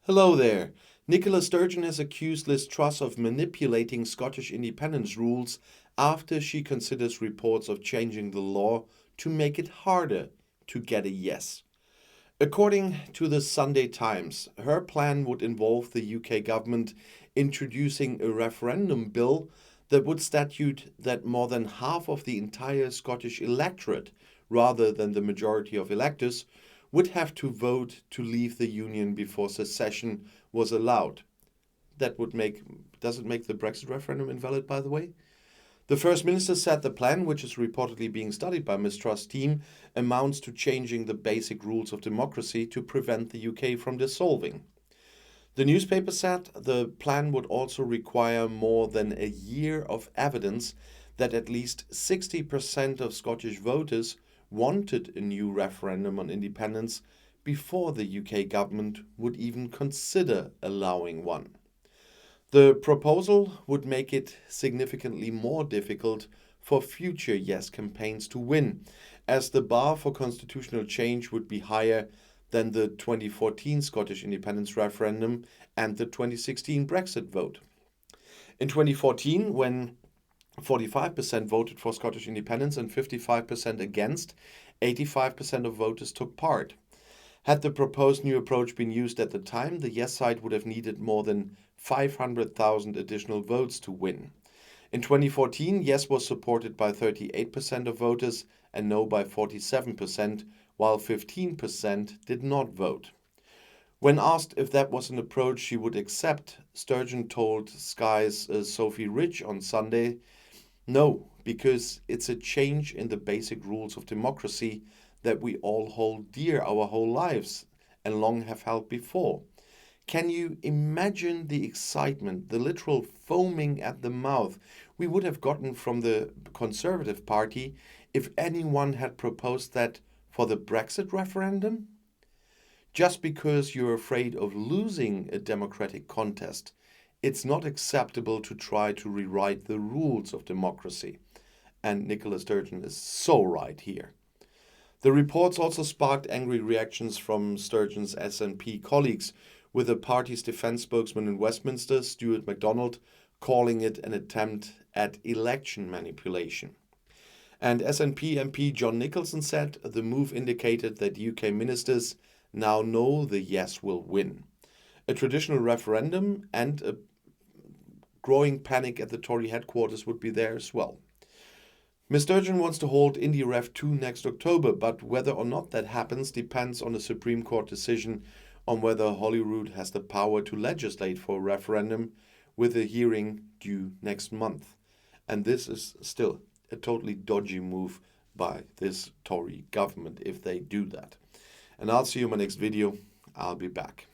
Hello there. Nicola Sturgeon has accused Liz Truss of manipulating Scottish independence rules after she considers reports of changing the law to make it harder to get a yes. According to the Sunday Times, her plan would involve the UK government introducing a referendum bill that would statute that more than half of the entire Scottish electorate, rather than the majority of electors, would have to vote to leave the union before secession was allowed. Does it make the Brexit referendum invalid, by the way? The First Minister said the plan, which is reportedly being studied by Ms. Truss' team, amounts to changing the basic rules of democracy to prevent the UK from dissolving. The newspaper said the plan would also require more than a year of evidence that at least 60% of Scottish voters wanted a new referendum on independence before the UK government would even consider allowing one. The proposal would make it significantly more difficult for future yes campaigns to win, as the bar for constitutional change would be higher than the 2014 Scottish independence referendum and the 2016 Brexit vote. In 2014, when 45% voted for Scottish independence and 55% against, 85% of voters took part. Had the proposed new approach been used at the time, the yes side would have needed more than 500,000 additional votes to win. In 2014, yes was supported by 38% of voters and no by 47%, while 15% did not vote. When asked if that was an approach she would accept, Sturgeon told Sky's Sophie Rich on Sunday, "No, because it's a change in the basic rules of democracy that we all hold dear our whole lives and long have held before. Can you imagine the excitement, the literal foaming at the mouth we would have gotten from the Conservative Party if anyone had proposed that for the Brexit referendum? Just because you're afraid of losing a democratic contest, it's not acceptable to try to rewrite the rules of democracy." And Nicola Sturgeon is so right here. The reports also sparked angry reactions from Sturgeon's SNP colleagues, with the party's defence spokesman in Westminster, Stuart MacDonald, calling it an attempt at election manipulation. And SNP MP John Nicholson said the move indicated that UK ministers now know the yes will win. A traditional referendum and a growing panic at the Tory headquarters would be there as well. Ms. Sturgeon wants to hold IndyRef 2 next October, but whether or not that happens depends on a Supreme Court decision on whether Holyrood has the power to legislate for a referendum, with a hearing due next month. And this is still a totally dodgy move by this Tory government if they do that. And I'll see you in my next video. I'll be back.